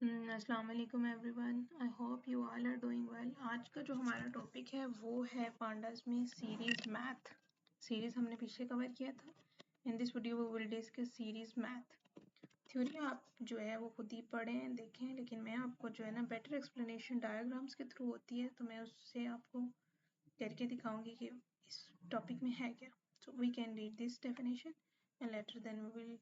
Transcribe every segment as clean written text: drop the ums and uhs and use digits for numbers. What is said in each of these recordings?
अस्सलाम वालेकुम everyone, I hope you all are doing well. आज का जो हमारा टॉपिक है वो है पांडास में सीरीज मैथ। सीरीज हमने पीछे कवर किया था। In this video we will discuss series math. Theory आप जो है वो खुद ही पढ़ें देखें, लेकिन मैं आपको जो है ना बेटर एक्सप्लेनेशन डायग्राम्स के थ्रू होती है, तो मैं उससे आपको करके दिखाऊंगी कि इस टॉपिक में है क्या। So we can read this definition and later then we will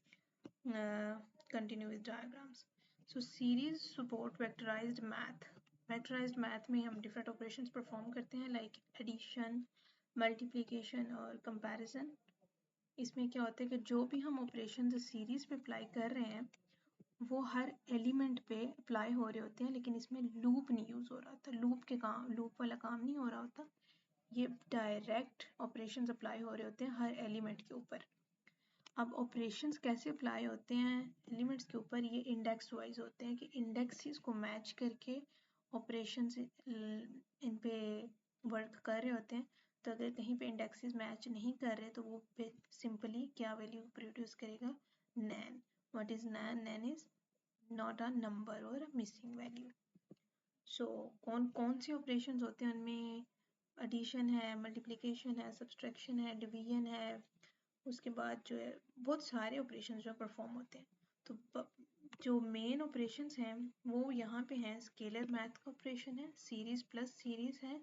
continue with diagrams. So series support vectorized math. Vectorized math में हम different operations perform करते हैं like addition, multiplication और comparison. इसमें क्या होता है कि जो भी हम operations series पे apply कर रहे हैं वो हर element पे apply हो रहे होते हैं, लेकिन इसमें loop नहीं use हो रहा होता। loop वाला काम नहीं हो रहा होता। ये direct operations apply हो रहे होते हैं हर element के ऊपर। अब ऑपरेशंस कैसे अप्लाई होते हैं एलिमेंट्स के ऊपर, ये इंडेक्स वाइज होते हैं कि इंडेक्सेस को मैच करके ऑपरेशंस इन पे वर्क कर रहे होते हैं। तो अगर कहीं पे इंडेक्सेस मैच नहीं कर रहे तो वो सिंपली क्या वैल्यू प्रोड्यूस करेगा, NaN. What is NaN? NaN is not a number और मिसिंग वैल्यू। सो कौन कौन से ऑपरेशंस होते हैं उनमें एडिशन है, मल्टीप्लिकेशन है, सब्सट्रैक्शन है, डिवीजन है, उसके बाद जो है बहुत सारे ऑपरेशन जो परफॉर्म होते हैं। तो जो मेन ऑपरेशंस हैं वो यहाँ पे हैं, स्केलर मैथ का ऑपरेशन है, सीरीज प्लस सीरीज है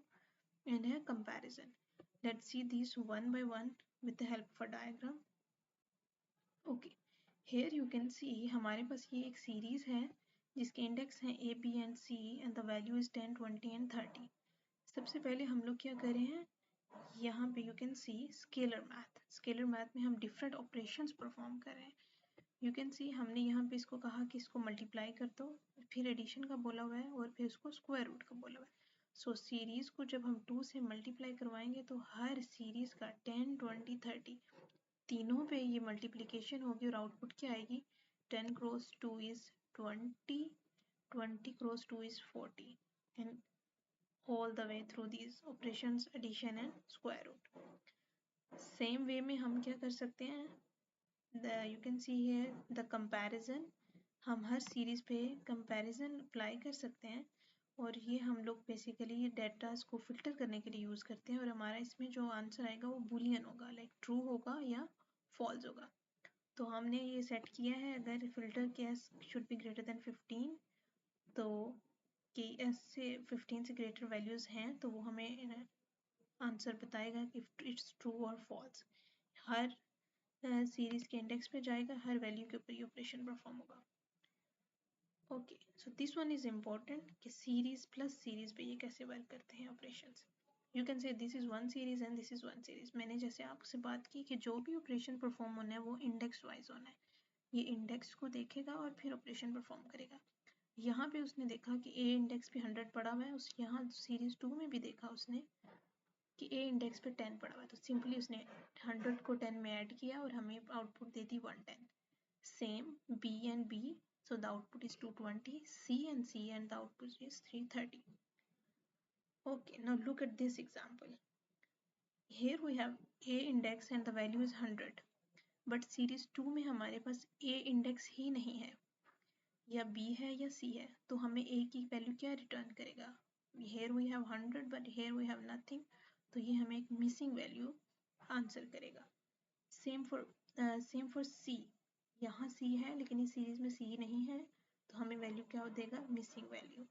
एंड है comparison. Let's see this one by one with the help of a diagram. Okay, here you can see हमारे पास ये एक सीरीज है जिसके इंडेक्स हैं A B and C and the value is 10, 20 and 30। सबसे पहले हम लोग क्या कर रहे हैं, यहाँ पे you can C scalar math. Scalar math में हम डिफरेंट ऑपरेशंस परफॉर्म कर रहे हैं। यू कैन सी हमने यहाँ पे इसको कहा कि इसको मल्टीप्लाई कर दो, फिर एडिशन का बोला हुआ है और फिर इसको स्क्वायर रूट का बोला हुआ है। सो सीरीज को जब हम 2 से मल्टीप्लाई करवाएंगे तो हर सीरीज का 10, 20, 30 तीनों पे ये मल्टीप्लीकेशन होगी और आउटपुट क्या आएगी, 10 cross 2 is 20, 20 cross 2 is 40 and all the way through these operations addition and square root. Same way में हम क्या कर सकते हैं, you can see here the comparison. हम हर सीरीज पे कंपैरिजन अप्लाई कर सकते हैं और ये हम लोग बेसिकली डेटा को फिल्टर करने के लिए यूज़ करते हैं और हमारा इसमें जो आंसर आएगा वो बूलियन होगा, लाइक ट्रू होगा या फॉल्स होगा। तो हमने ये सेट किया है, अगर filter case should be greater than 15 तो कि ऐसे 15 से ग्रेटर वैल्यूज़ हैं तो वो हमें आंसर बताएगा कि इट्स ट्रू और फॉल्स। हर सीरीज के इंडेक्स पे जाएगा, हर वैल्यू के ऊपर ये ऑपरेशन परफॉर्म होगा। Okay, so this one is important कि सीरीज प्लस सीरीज पे ये कैसे वर्क करते हैं operations. You can say this is one series and this is one series. मैंने जैसे आपसे बात की कि जो भी ऑपरेशन परफॉर्म होना है वो इंडेक्स वाइज होना है। ये इंडेक्स को देखेगा और फिर ऑपरेशन परफॉर्म करेगा। यहाँ पे उसने देखा कि ए इंडेक्स पे 100 पड़ा हुआ है, उस यहाँ सीरीज 2 में भी देखा उसने कि ए इंडेक्स पे 10 पड़ा हुआ है, तो सिंपली उसने 100 को 10 में ऐड किया और हमें आउटपुट दे दी 110। Same B and B, so the output is 220, C and C and the output is 330. Okay, now look at this example. Here we have A index and the value is 100, but series 2 में हमारे पास A index ही नहीं है, या B है या C है, तो हमें A की वैल्यू क्या रिटर्न करेगा। Here we have 100 but here we have nothing, तो ये हमें एक मिसिंग वैल्यू आंसर करेगा। सेम फॉर C, यहाँ C है लेकिन इस सीरीज में C नहीं है तो हमें वैल्यू क्या देगा, missing value.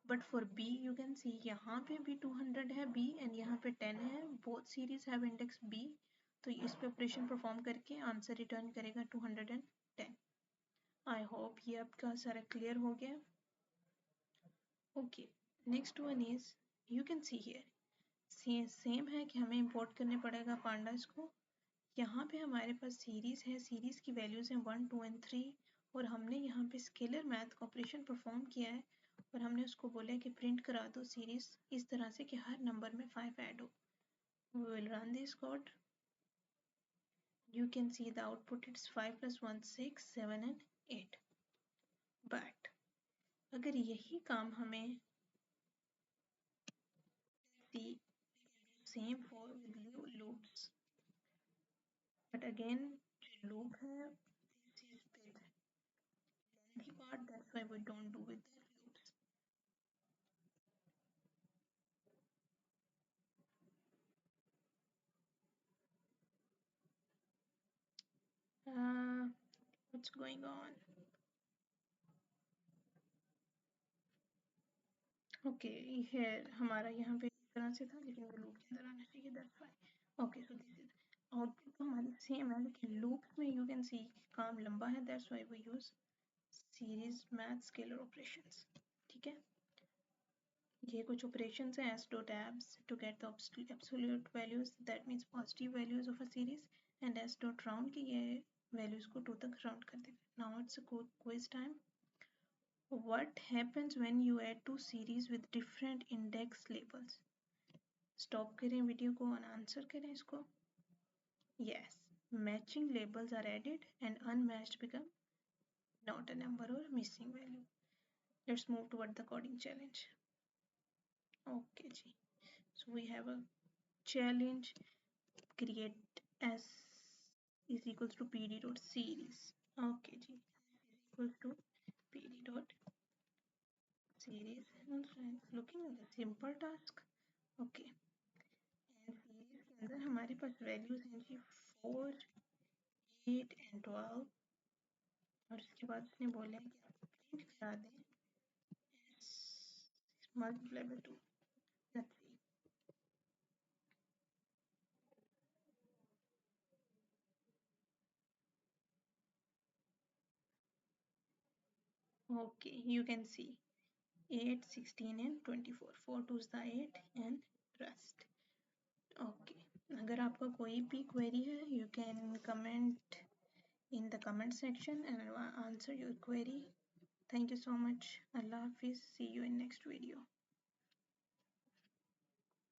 But for B you can सी यहाँ पे भी 200 है B एंड यहाँ पे 10 है, both series have index B, तो इस पे ऑपरेशन परफॉर्म करके आंसर रिटर्न करेगा 210। आई होप ये आपका सारा क्लियर हो गया। Okay, next one is you can see here same है कि हमें इंपोर्ट करने पड़ेगा पांडास को। यहाँ पे हमारे पास सीरीज है, सीरीज की वैल्यूज हैं 1, 2 एंड 3 और हमने यहाँ पे स्केलर मैथ का ऑपरेशन परफॉर्म किया है और हमने उसको बोला है कि प्रिंट करा दो सीरीज इस तरह से कि हर नंबर में 5 ऐड हो। We will run this code. You can see the output, it's 5 plus 1 6, 7 and 8. But अगर यही काम हमें the same for loops, but again loop है, this is big lengthy part, that's why we don't do with their loops. uh, what's going on? Okay here हमारा यहाँ पे इस तरह से था लेकिन वो लूप के अंदर आना चाहिए, that's why. Okay so this is output तो हमारी सेम है लेकिन लूप में यू कैन सी काम लंबा है, that's why we use series math scalar operations. ठीक है, ये कुछ ऑपरेशंस हैं as dot abs to get the absolute values, that means positive values of a series, and as dot round की ये values को 2 तक round कर देगा. Now it's a quiz time. What happens when you add two series with different index labels? Stop करें video को और answer करें इसको. Yes, matching labels are added and unmatched become not a number or missing value. Let's move toward the coding challenge. Okay ji, so we have a challenge. Create s is equals to pd dot series. Okay ji, is equals to pd dot series. It's looking like a simple task. Okay, and series के अंदर हमारे पास values हैं जी 4, 8 and 12, और इसके बाद उसने बोला है कि आप प्रिंट करा दें multiply by 2. That's it. Okay, you can see 8, 16 and 24. 4 2s the 8 and rest. Okay, अगर आपका कोई भी query है you can comment in the comment section and I will answer your query. Thank you so much. Allah Hafiz. See you in next video.